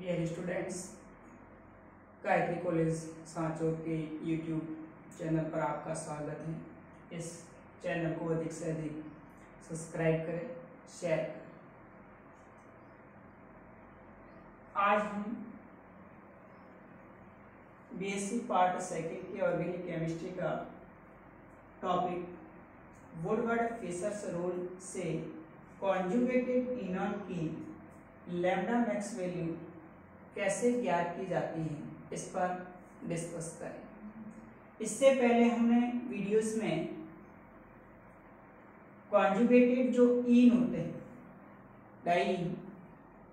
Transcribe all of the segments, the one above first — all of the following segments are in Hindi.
Dear students, Gayatri college Sanchore के यूट्यूब चैनल पर आपका स्वागत है। इस चैनल को अधिक से अधिक सब्सक्राइब करें, शेयर करें। आज हम बीएससी पार्ट सेकंड की ऑर्गेनिक केमिस्ट्री का टॉपिक वुडवर्ड फिशर्स रूल से कॉन्जुगेटेड इनॉन की लैम्डा मैक्स वैल्यू कैसे ज्ञात की जाती है, इस पर डिस्कस करें। इससे पहले हमने वीडियोस में कॉन्जुगेटेड जो इन होते हैं डाइईन,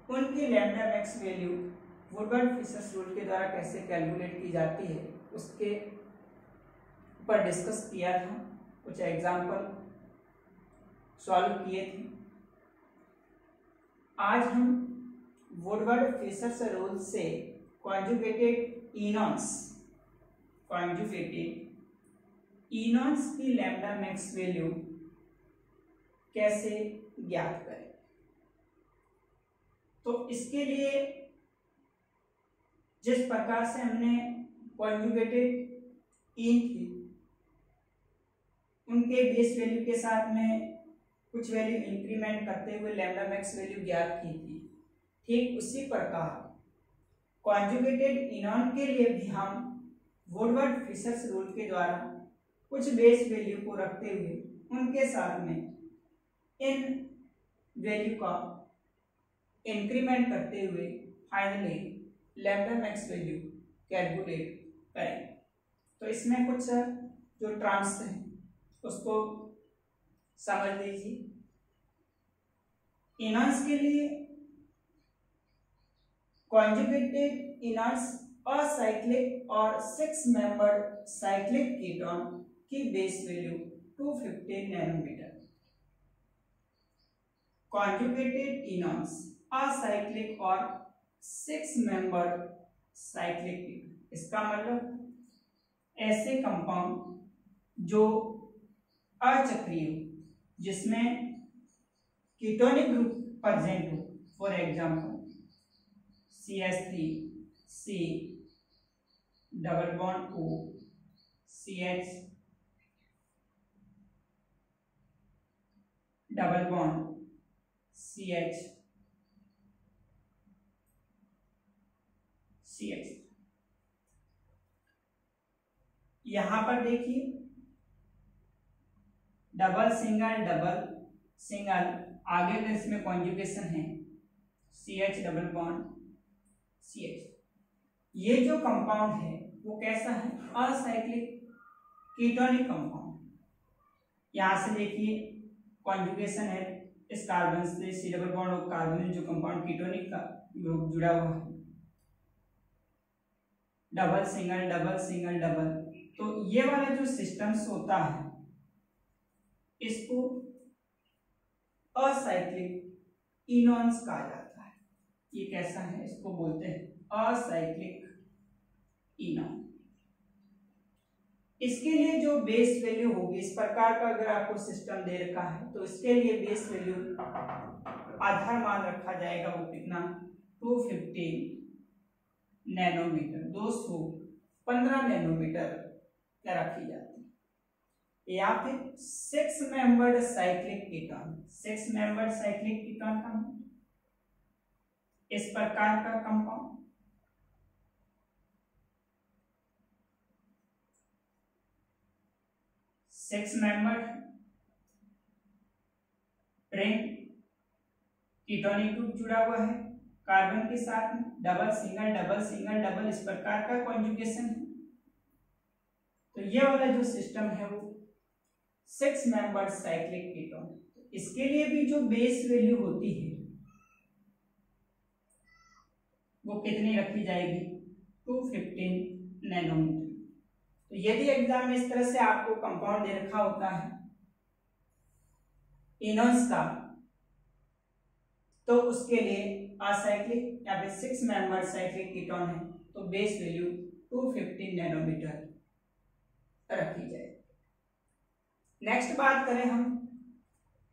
उनकी lambda max value Woodward Fisher's rule के द्वारा कैसे कैलकुलेट की जाती है उसके ऊपर डिस्कस किया था। कुछ एग्जाम्पल सॉल्व किए थे। आज हम वुडवर्ड फिशर्स रूल से कॉन्जुगेटेड इनॉन्स की लैम्डा मैक्स वैल्यू कैसे ज्ञात करें। तो इसके लिए जिस प्रकार से हमने कॉन्जुगेटेड इन थी उनके बेस वैल्यू के साथ में कुछ वैल्यू इंक्रीमेंट करते हुए लैम्डा मैक्स वैल्यू ज्ञात की थी, ठीक उसी प्रकार कॉन्जुगेटेड इनॉन के लिए भी हम वुडवर्ड फिशर्स रूल के द्वारा कुछ बेस वैल्यू को रखते हुए उनके साथ में इन वैल्यू का इंक्रीमेंट करते हुए finally lambda max value calculate करें। तो इसमें कुछ जो टर्म्स हैं उसको समझ लीजिए। इनॉन्स के लिए कॉन्जुगेटेड इनॉन्स असाइक्लिक और 6 मेंबर्ड साइक्लिक कीटोन की base value 250 nanometre. Conjugated enones acyclic और 6 मेंबर्ड साइक्लिक कीटोन, इसका मतलब ऐसे कंपाउंड जो अचक्रीय जिसमें कीटोनिक ग्रुप प्रेजेंट हो, for example CH3 C double bond O CH double bond CH CH। यहां पर देखिए डबल सिंगल आगे में इसमें कॉन्जुगेशन है CH डबल बॉन्ड CH। ये जो कंपाउंड है वो कैसा है? Acyclic ketonic compound. यहां से देखिए कॉन्जुगेशन है इस कार्बन से C डबल बॉन्ड और कार्बन जो कंपाउंड कीटोनिक का ग्रुप जुड़ा हुआ है, डबल सिंगल डबल। तो ये वाला जो सिस्टम्स होता है इसको असाइक्लिक इनॉन्स कहा जाता है। ये कैसा है? इसको बोलते हैं असाइक्लिक इनॉन। इसके लिए जो बेस वैल्यू होगी, इस प्रकार का अगर आपको सिस्टम दे रखा है तो इसके लिए बेस वैल्यू आधार मान रखा जाएगा, वो कितना? 250 नैनोमीटर, 215 नैनोमीटर क्या रखी जाती है। या फिर 6 membered cyclic ketone, 6 membered cyclic ketone का इस प्रकार का compound 6 membered ring ketonic group जुड़ा हुआ है कार्बन के साथ में, डबल सिंगल इस प्रकार का कॉन्जुगेशन है। तो ये वाला जो सिस्टम है वो 6 मेंबर्ड साइक्लिक कीटोन। इसके लिए भी जो बेस वैल्यू होती है वो कितनी रखी जाएगी? 215 नैनोमीटर। तो यदि एग्जाम में इस तरह से आपको कंपाउंड दे रखा होता है इनॉन्स का, तो उसके लिए असाइक्लिक या फिर 6 मेंबर्ड साइक्लिक कीटोन है तो बेस वैल्यू 215 नैनोमीटर रखी जाए। नेक्स्ट बात करें हम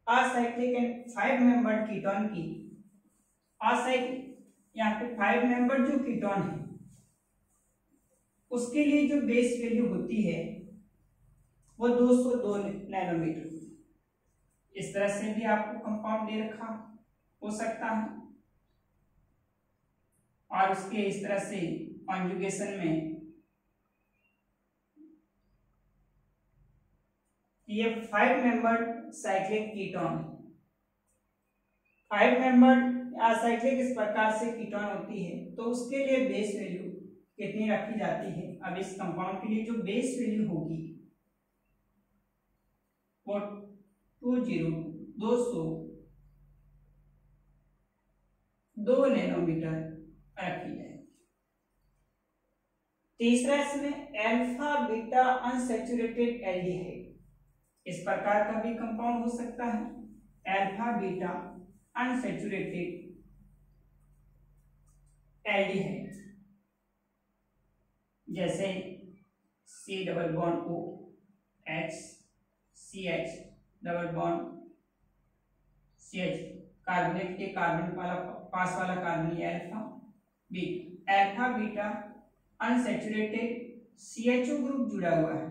असाइक्लिक एंड 5 मेंबर्ड कीटोन की। असाइक्लिक यहाँ पे 5 मेंबर जो कीटोन है उसके लिए जो बेस वैल्यू होती है वो 202 नैनोमीटर। इस तरह से भी आपको कंपाउंड दे रखा हो सकता है, और उसके इस तरह से कॉन्जुगेशन में ये 5 membered cyclic ketone, 5 membered acyclic इस प्रकार से कीटोन होती है तो उसके लिए बेस वैल्यू कितनी रखी जाती है। अब इस कंपाउंड के लिए जो बेस वैल्यू होगी वो 202 नैनोमीटर रखी जाएगी। तीसरा इसमें अल्फा बीटा अनसैचुरेटेड एल्डिहाइड, इस प्रकार का भी कंपाउंड हो सकता है, अल्फा बीटा अनसैचुरेटेड एल्डिहाइड, जैसे C double bond O H CH double bond CH, carbonate के कार्बन वाला पास वाला कार्बन ये alpha beta, alpha beta unsaturated CHO group जुड़ा हुआ है,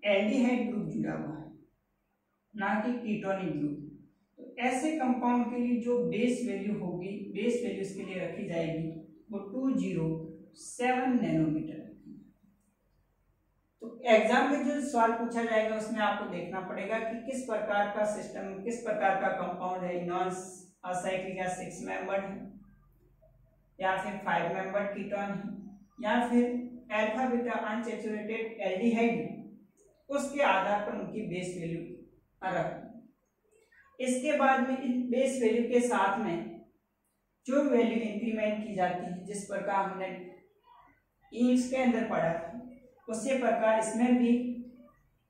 एल्डिहाइड ग्रुप जुड़ा हुआ है, ना कि कीटोनिक ग्रुप। तो ऐसे कंपाउंड के लिए जो बेस वैल्यू होगी, बेस वैल्यू इसके लिए रखी जाएगी वो 207 नैनोमीटर। तो एग्जाम में जो सवाल पूछा जाएगा उसमें आपको देखना पड़ेगा कि किस प्रकार का सिस्टम, किस प्रकार का कंपाउंड है, नॉन असाइक्लिक या 6 मेंबर्ड है या फिर 5 मेंबर्ड कीटोन है या फिर अल्फा बीटा अनसैचुरेटेड एल्डिहाइड है, उसके आधार पर उनकी बेस वैल्यू रखें। इसके बाद में इन बेस वैल्यू के साथ में जो वैल्यू इंक्रीमेंट की जाती है, जिस प्रकार हमने इसके अंदर पढ़ा था उसी प्रकार इसमें भी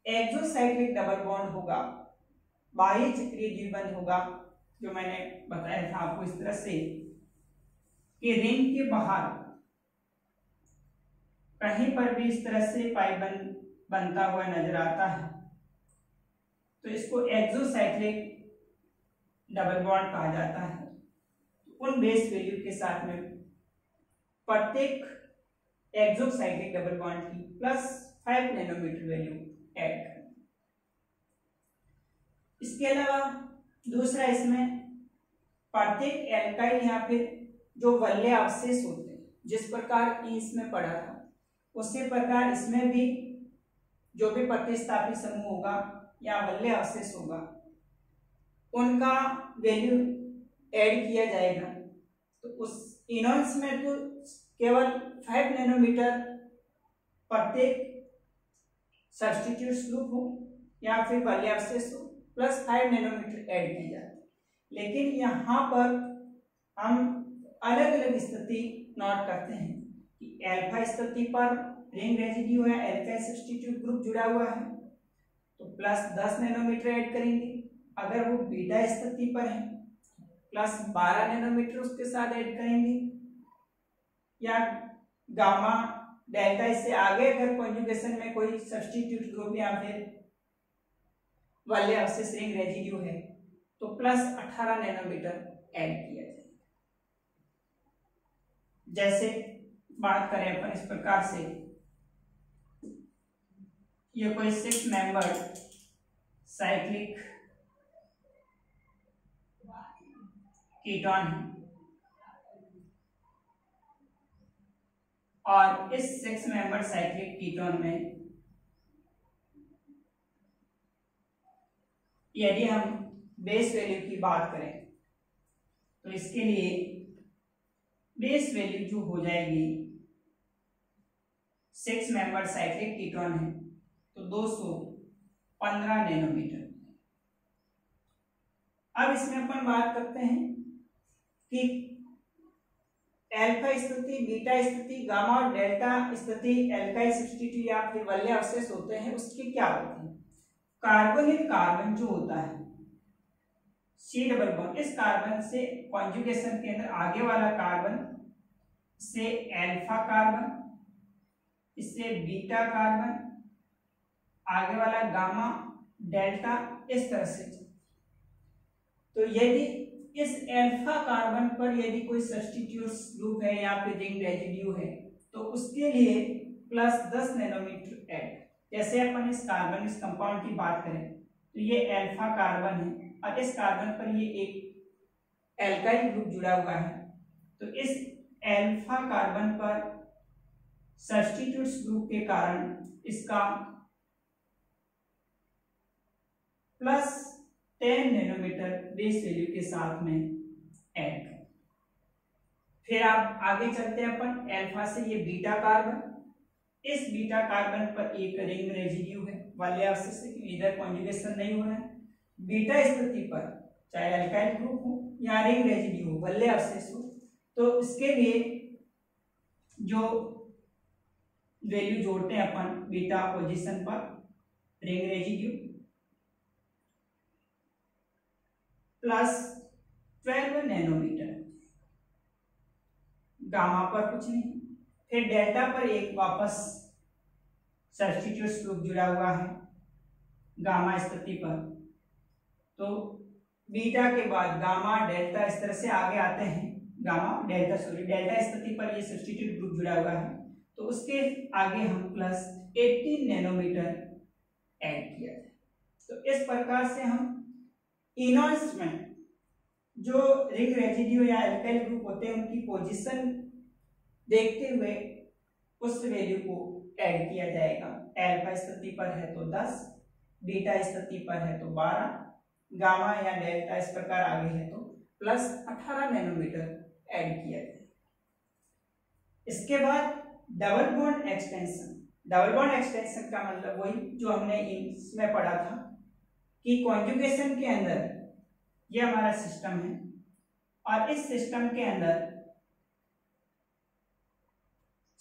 एक्सोसाइक्लिक डबल बॉन्ड होगा, बाह्य चक्रीय द्विबंध होगा, जो मैंने बताया था आपको इस तरह से कि रिंग के बाहर कहीं पर भी इस तरह से पाई बनता हुआ नजर आता है तो इसको एक्सोसाइक्लिक डबल बॉन्ड कहा जाता है। उन बेस वैल्यू के साथ में प्रत्येक एक्सोसाइक्लिक डबल बॉन्ड की +5 नैनोमीटर वैल्यू ऐड करें। इसके अलावा दूसरा इसमें प्रत्येक एल्काइल या फिर जो वल्य अवशेष होते हैं, जिस प्रकार इसमें पढ़ा था उसी प्रकार इसमें भी जो भी प्रतिस्थापी समूह होगा या वल्य अवशेष होगा उनका वैल्यू ऐड किया जाएगा। तो उस इनॉन्स में तो केवल 5 नैनोमीटर प्रत्येक सब्स्टिट्यूट ग्रुप हो या फिर वल्य अवशेष हो +5 नैनोमीटर ऐड की जाती है, लेकिन यहाँ पर हम अलग अलग स्थिति नोट करते हैं कि अल्फा स्थिति पर रिंग रेजिड्यू है, अल्फा सब्स्टिट्यूट ग्रुप जुड़ा हुआ है तो +10 नैनोमीटर ऐड करेंगे। अगर वो बीटा स्थिति पर है +12 नैनोमीटर उसके साथ ऐड करेंगे, या गामा डेल्टा इससे आगे अगर कॉन्जुगेशन में कोई सब्स्टिट्यूट ग्रुप या फिर वल्य अवशेष रिंग रेजिड्यू है तो +18 नैनोमीटर ऐड किया जाए। जैसे बात करें अपन इस प्रकार से, ये कोई 6 मेंबर्ड साइक्लिक कीटोन है और इस 6 मेंबर्ड साइक्लिक कीटोन में यदि हम बेस वैल्यू की बात करें तो इसके लिए बेस वैल्यू जो हो जाएगी 6 मेंबर्ड साइक्लिक कीटोन है तो 215 नैनोमीटर। अब इसमें अपन बात करते हैं कि अल्फा स्थिति, बीटा स्थिति, गामा और डेल्टा स्थिति एल्काइल सब्स्टिट्यूट या फिर वल्य अवशेष होते हैं, उसके क्या होते हैं। कार्बोनिल कार्बन जो होता है C डबल बॉन्ड, इस कार्बन से कॉन्जुगेशन के अंदर आगे वाला कार्बन से अल्फा कार्बन, इससे बीटा कार्बन, आगे वाला गामा, डेल्टा, इस तरह से। तो यदि इस अल्फा कार्बन पर यदि कोई सब्स्टिट्यूट ग्रुप है या फिर रिंग रेजिड्यू है तो उसके लिए +10 नैनोमीटर ऐड। जैसे अपन इस कंपाउंड की बात करें तो ये अल्फा कार्बन है और इस कार्बन पर ये एक एल्काइल ग्रुप जुड़ा हुआ है, तो इस अल्फा कार्बन पर सब्स्टिट्यूट्स ग्रुप के कारण इसका +10 नैनोमीटर बेस वैल्यू के साथ में ऐड करें। फिर आप आगे चलते हैं अपन अल्फा से ये बीटा कार्बन, इस बीटा कार्बन पर एक रिंग रेजिड्यू है वाले अवशेष से, इधर कॉन्जुगेशन नहीं हो रहा है। बीटा स्थिति पर चाहे अल्काइल ग्रुप हो या रिंग रेजिड्यू हो, वल्ले अवशेष हो, तो इसके लिए जो वैल्यू जोड़ते हैं अपन बीटा पोजीशन पर रिंग रेजिड्यू +12 नैनोमीटर, गामा पर कुछ नहीं, फिर डेल्टा पर एक वापस सब्स्टिट्यूट ग्रुप जुड़ा हुआ है गामा स्थिति पर, तो बीटा के बाद गामा डेल्टा इस तरह से आगे आते हैं, डेल्टा स्थिति पर ये सब्स्टिट्यूट ग्रुप जुड़ा हुआ है, तो उसके आगे हम +18 नैनोमीटर ऐड किया जाए। तो इस प्रकार से हम इनॉन्स में जो रिंग रेजिड्यू या एल्काइल ग्रुप होते हैं उनकी पोजीशन देखते हुए उस वैल्यू को ऐड किया जाएगा। अल्फा स्थिति पर है तो 10, बीटा स्थिति पर है तो 12, गामा या डेल्टा इस प्रकार आगे है तो +18 नैनोमीटर ऐड किया जाए। इसके बाद डबल बॉन्ड एक्सटेंशन का मतलब वही जो हमने इसमें पढ़ा था कि कॉन्जुगेशन के अंदर ये हमारा सिस्टम है और इस सिस्टम के अंदर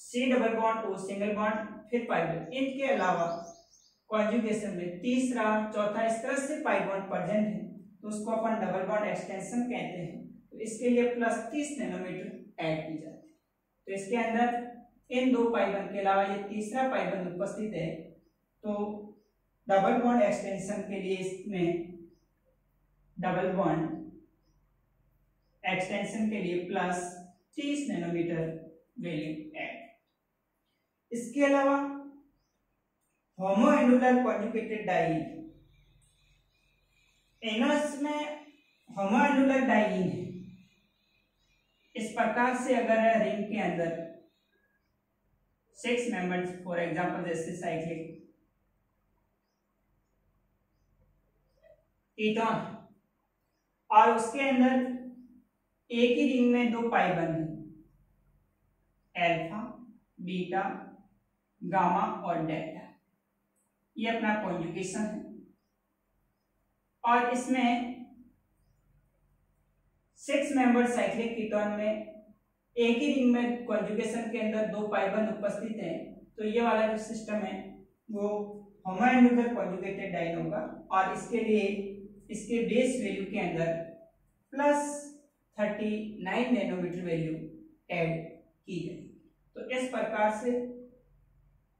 C double bond O single bond फिर पाई बॉन्ड, इनके अलावा कॉन्जुगेशन में तीसरा चौथा इस तरह से पाई बॉन्ड प्रेजेंट है तो उसको अपन डबल बॉन्ड एक्सटेंशन कहते हैं। तो इसके लिए +30 नैनोमीटर ऐड की जाती है। तो इसके अंदर इन दो पाई बॉन्ड के अलावा ये तीसरा पाई बॉन्ड उपस्थित है, तो डबल बॉन्ड एक्सटेंशन के लिए इसमें डबल बॉन्ड एक्सटेंशन के लिए +30 नैनोमीटर वैल्यू ऐड। इसके अलावा होमोएनुलर कॉन्जुगेटेड डाइईन, एनोस में होमोएनुलर डाइईन है। इस प्रकार से अगर रिंग के अंदर 6 मेंबर्स फॉर एग्जांपल जैसे साइक्लिक कीटोन और उसके अंदर एक ही रिंग में 2 पाई बंद है, अल्फा, बीटा, गामा और डेल्टा, ये अपना कॉन्जुगेशन है। और इसमें 6 मेंबर साइक्लिक कीटोन में एक ही रिंग में कॉन्जुगेशन के अंदर 2 पाई बंद उपस्थित हैं, तो ये वाला जो सिस्टम है वो होमोएनुलर कॉन्जुगेटेड डाइईन होगा और इसके लिए इसके बेस वैल्यू के अंदर +39 नैनोमीटर वैल्यू ऐड की गई। तो इस प्रकार से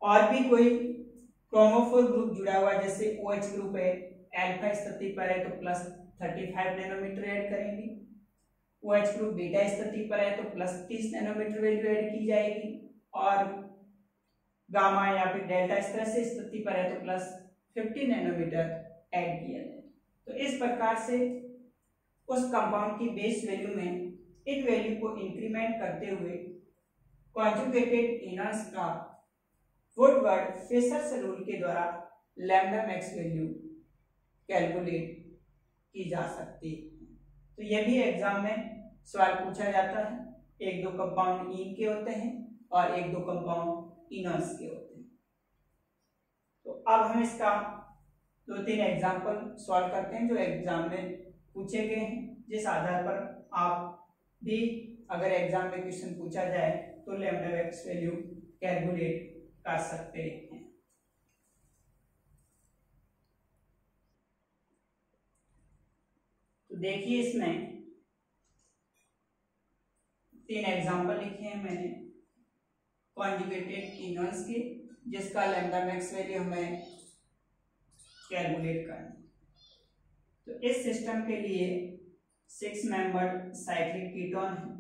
और भी कोई क्रोमोफोर ग्रुप जुड़ा हुआ जैसे OH ग्रुप है, अल्फा स्थिति पर है तो +35 नैनोमीटर ऐड करेंगे, OH ग्रुप बीटा स्थिति पर है तो +30 नैनोमीटर वैल्यू ऐड की जाएगी और गामा या फिर डेल्टा इस तरह से स्थिति पर है तो +50 नैनोमीटर ऐड किया जाए। तो इस प्रकार से उस कंपाउंड की बेस वैल्यू में इन वैल्यू को इंक्रीमेंट करते हुए कॉन्जुगेटेड इनर्स का वुडवर्ड फेसर्स रूल के द्वारा लैम्डा मैक्स वैल्यू कैलकुलेट की जा सकती है। तो यह भी एग्जाम में सवाल पूछा जाता है, 1-2 कंपाउंड इन के होते हैं और 1-2 कंपाउंड इनर्स के होते हैं। तो अब हम इसका 2-3 एग्जाम्पल सॉल्व करते हैं जो एग्जाम में पूछे गए हैं, जिस आधार पर आप भी अगर एग्जाम में क्वेश्चन पूछा जाए तो लैम्डा मैक्स वैल्यू कैलकुलेट कर सकते हैं। तो देखिए इसमें 3 एग्जाम्पल लिखे हैं मैंने कॉन्जुगेटेड इनर्स के, जिसका लैम्डा मैक्स वैल्यू हमें कैलकुलेट करना। तो इस सिस्टम के लिए 6 मेंबर्ड साइक्लिक कीटोन है।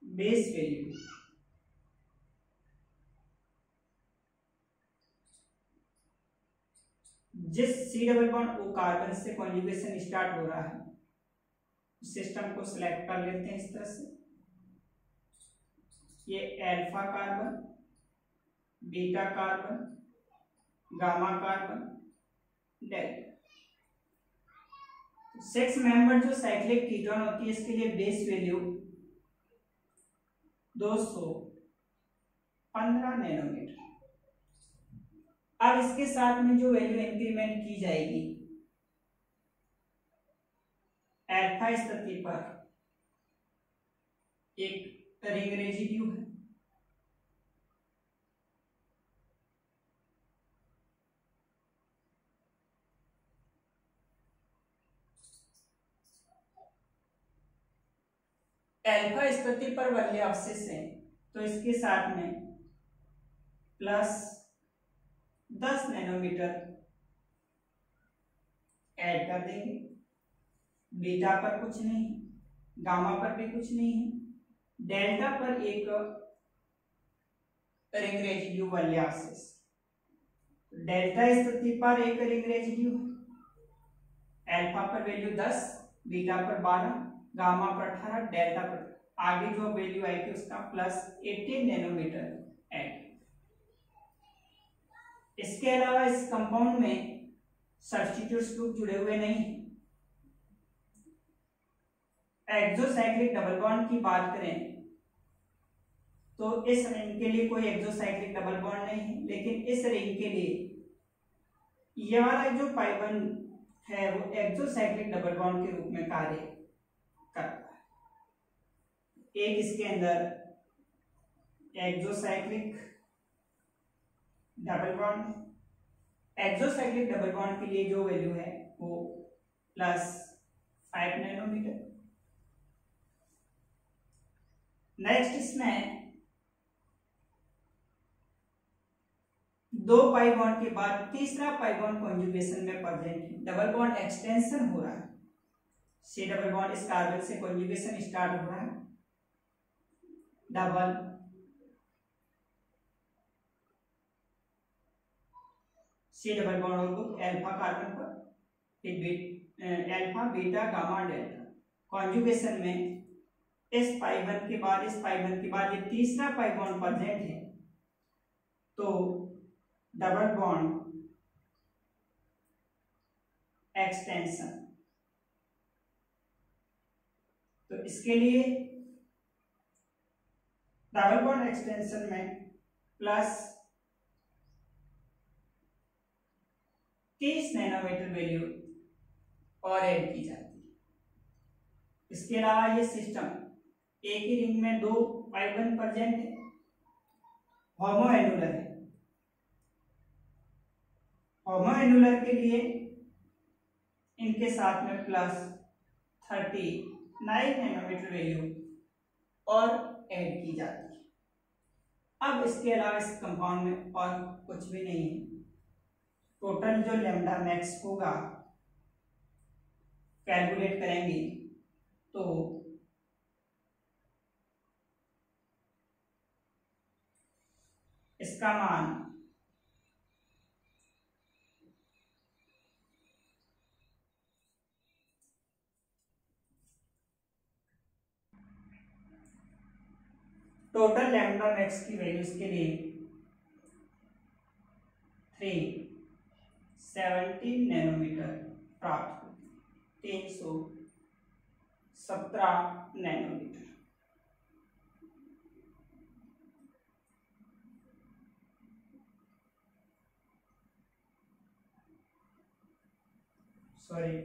बेस वैल्यू जिस C double bond O carbon से कॉन्जुगेशन स्टार्ट हो रहा है सिस्टम को सिलेक्ट कर लेते हैं इस तरह से। ये alpha carbon, beta carbon, gamma carbon, delta. 6 member जो साइक्लिक कीटोन होती है इसके लिए बेस वैल्यू 215 नैनोमीटर। अब इसके साथ में जो वैल्यू इंक्रीमेंट की जाएगी अल्फा स्थिति पर एक रिंग रेजिड्यू है, अल्फा स्थिति पर वरीय अवशेष है तो इसके साथ में प्लस 10 नैनोमीटर ऐड कर देंगे। बीटा पर कुछ नहीं, गामा पर भी कुछ नहीं है, डेल्टा पर एक रिंग रेजिड्यू वरीय अवशेष। डेल्टा स्थिति पर एक रिंग रेजिड्यू, अल्फा पर वैल्यू 10, बीटा पर 12, गामा पर 18, डेल्टा पर आगे जो वैल्यू आएगी उसका प्लस 18 नैनोमीटर ऐड। इसके अलावा इस कंपाउंड में सब्स्टिट्यूट ग्रुप जुड़े हुए नहीं है। एक्सोसाइक्लिक डबल बॉन्ड की बात करें तो इस रिंग के लिए कोई एक्सोसाइक्लिक डबल बॉन्ड नहीं है, लेकिन इस रिंग के लिए ये वाला जो पाई बॉन्ड है वो एक्सोसाइक्लिक डबल बॉन्ड के रूप में कार्य करता है। एक इसके अंदर exocyclic double bond, exocyclic double bond के लिए जो वैल्यू है वो प्लस 5 नैनोमीटर। नेक्स्ट इसमें दो पाई बॉन्ड के बाद तीसरा पाई बॉन्ड कॉन्जुगेशन में प्रेजेंट है, डबल बॉन्ड एक्सटेंशन हो रहा है। सी डबल बॉन्ड इस कार्बन से कॉन्जुगेशन स्टार्ट हो रहा है, डबल सी डबल बॉन्ड और ग्रुप अल्फा कार्बन पर, फिर alpha, beta, gamma, delta. Conjugation में इस पाई बॉन्ड के बाद, इस पाई बॉन्ड के बाद ये तीसरा पाई बॉन्ड प्रेजेंट है तो डबल बॉन्ड एक्सटेंशन। तो इसके लिए डबल बॉन्ड एक्सटेंशन में प्लस 30 नैनोमीटर वैल्यू और ऐड की जाती है। इसके अलावा ये सिस्टम एक ही रिंग में दो पाई बॉन्ड प्रेजेंट है, होमोएनुलर है। होमोएनुलर के लिए इनके साथ में प्लस 39 नैनोमीटर वैल्यू और ऐड की जाती है। अब इसके अलावा इस कंपाउंड में और कुछ भी नहीं है। टोटल जो लैम्डा मैक्स होगा कैलकुलेट करेंगे तो इसका मान टोटल लैम्डा मैक्स की वैल्यू इसके लिए 370 नैनोमीटर प्राप्त होगी, 317 nanometre. Sorry,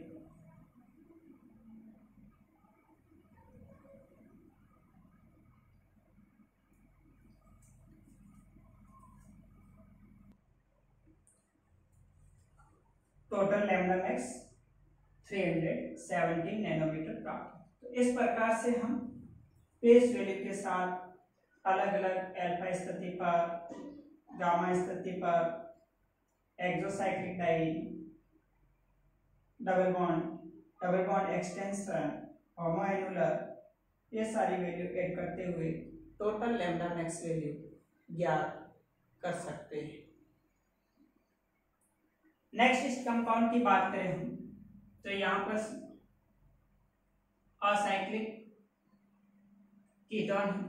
total lambda max 370 nanometre प्राप्त। तो इस प्रकार से हम बेस वैल्यू के साथ अलग अलग अल्फा स्थिति पर, गामा स्थिति पर, exocyclic diene, double bond double bond extension, homoannular, ये सारी वैल्यू ऐड करते हुए टोटल लैम्डा मैक्स वैल्यू ज्ञात कर सकते हैं। नेक्स्ट इस कंपाउंड की बात करें हम तो यहाँ पर असाइक्लिक कीटोन है,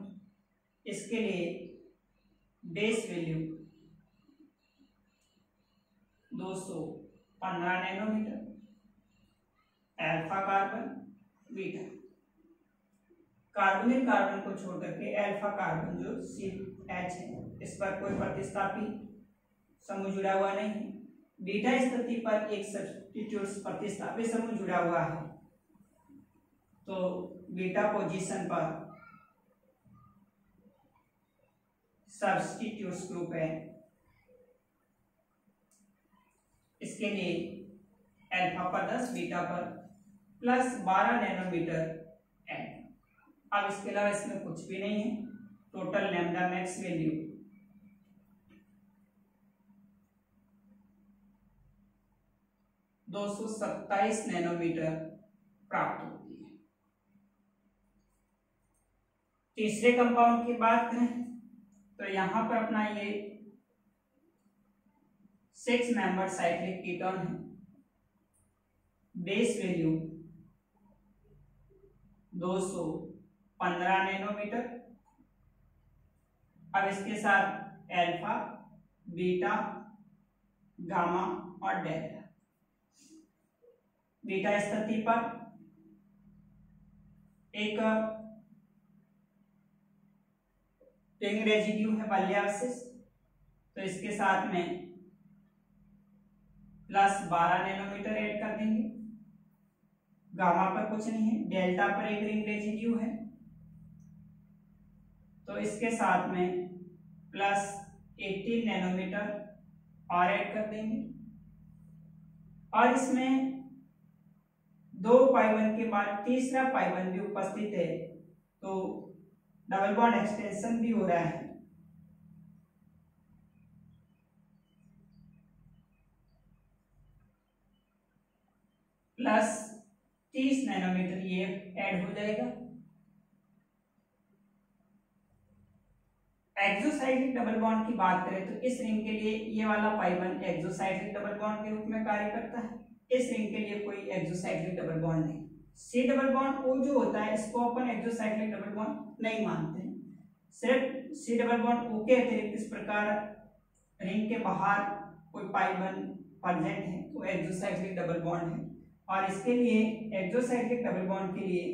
इसके लिए base value 215 nanometre, alpha carbon beta, carbonyl carbon को छोड़ करके अल्फा कार्बन जो CH है इस पर कोई प्रतिस्थापी समूह जुड़ा हुआ नहीं है। बीटा स्थिति पर एक सब्स्टिट्यूट प्रतिस्थापी समूह जुड़ा हुआ है, तो बीटा पोजीशन पर सब्स्टिट्यूट ग्रुप है, इसके लिए अल्फा पर 10 बीटा पर प्लस 12 नैनोमीटर एड। अब इसके अलावा इसमें कुछ भी नहीं है। Total lambda max value 227 nanometre प्राप्त होती है। तीसरे कंपाउंड की बात करें तो यहां पर अपना ये 6 मेंबर साइक्लिक कीटोन है, बेस वैल्यू 215 नैनोमीटर। अब इसके साथ अल्फा, बीटा, गामा और डेल्टा। बीटा स्थिति पर एक रिंग रेजिड्यू है बाल्यावशेष, तो इसके साथ में प्लस 12 नैनोमीटर ऐड कर देंगे। गामा पर कुछ नहीं है, डेल्टा पर एक रिंग रेजिड्यू है, तो इसके साथ में प्लस 18 नैनोमीटर और ऐड कर देंगे। और इसमें 2 पाई1 के बाद तीसरा पाई1 भी उपस्थित है, तो डबल बॉन्ड एक्सटेंशन भी हो रहा है। प्लस 30 नैनोमीटर ये ऐड हो जाएगा। एक्सोसाइक्लिक डबल बॉन्ड की बात करें तो इस रिंग के लिए ये वाला पाई1 एक्सोसाइक्लिक डबल बॉन्ड के रूप में कार्य करता है। इस रिंग के लिए कोई एक्सोसाइक्लिक डबल बॉन्ड नहीं। सी डबल बॉन्ड ओ जो होता है इसको अपन एक्सोसाइक्लिक डबल बॉन्ड नहीं मानते हैं। सिर्फ सी डबल बॉन्ड ओ के अतिरिक्त इस प्रकार रिंग के बाहर कोई पाई1 प्रेजेंट है तो एक्सोसाइक्लिक डबल बॉन्ड है। और इसके लिए एक्सोसाइक्लिक डबल बॉन्ड के लिए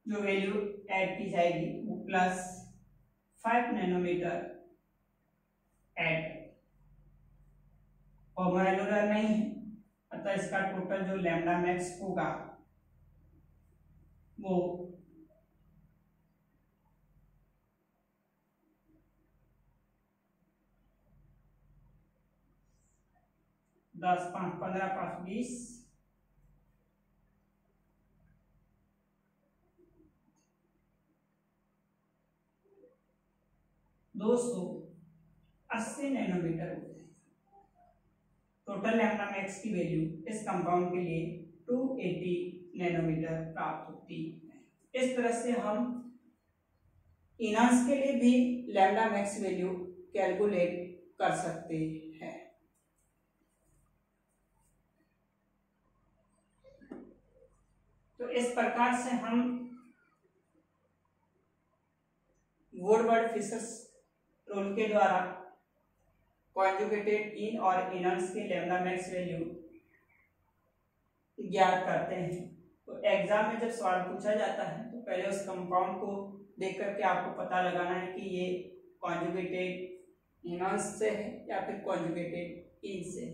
जो वैल्यू ऐड की जाएगी वो प्लस 5 नैनोमीटर ऐड। होमोएनुलर नहीं है, अतः इसका टोटल जो लैम्डा मैक्स होगा वो 10 5 15 5 20 280 नैनोमीटर होता है। टोटल लैम्डा मैक्स की वैल्यू इस कंपाउंड के लिए 280 नैनोमीटर प्राप्त होती है। इस तरह से हम इनॉन्स के लिए भी लैम्डा मैक्स वैल्यू कैलकुलेट कर सकते हैं। तो इस प्रकार से हम वुडवर्ड फिशर्स रूल के द्वारा कॉन्जुगेटेड इन और इनॉन्स के लैम्डा मैक्स वैल्यू ज्ञात करते हैं। तो एग्जाम में जब सवाल पूछा जाता है तो पहले उस कंपाउंड को देख करके आपको पता लगाना है कि ये कॉन्जुगेटेड इनॉन्स से है या फिर कॉन्जुगेटेड इन से।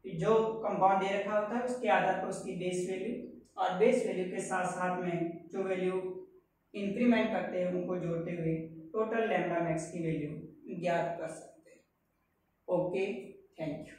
जो कंपाउंड दे रखा होता है उसके आधार पर उसकी बेस वैल्यू और बेस वैल्यू के साथ साथ में जो वैल्यू इंक्रीमेंट करते हैं उनको जोड़ते हुए टोटल लैम्डा मैक्स की वैल्यू ज्ञात कर सकते हैं। Okay, thank you.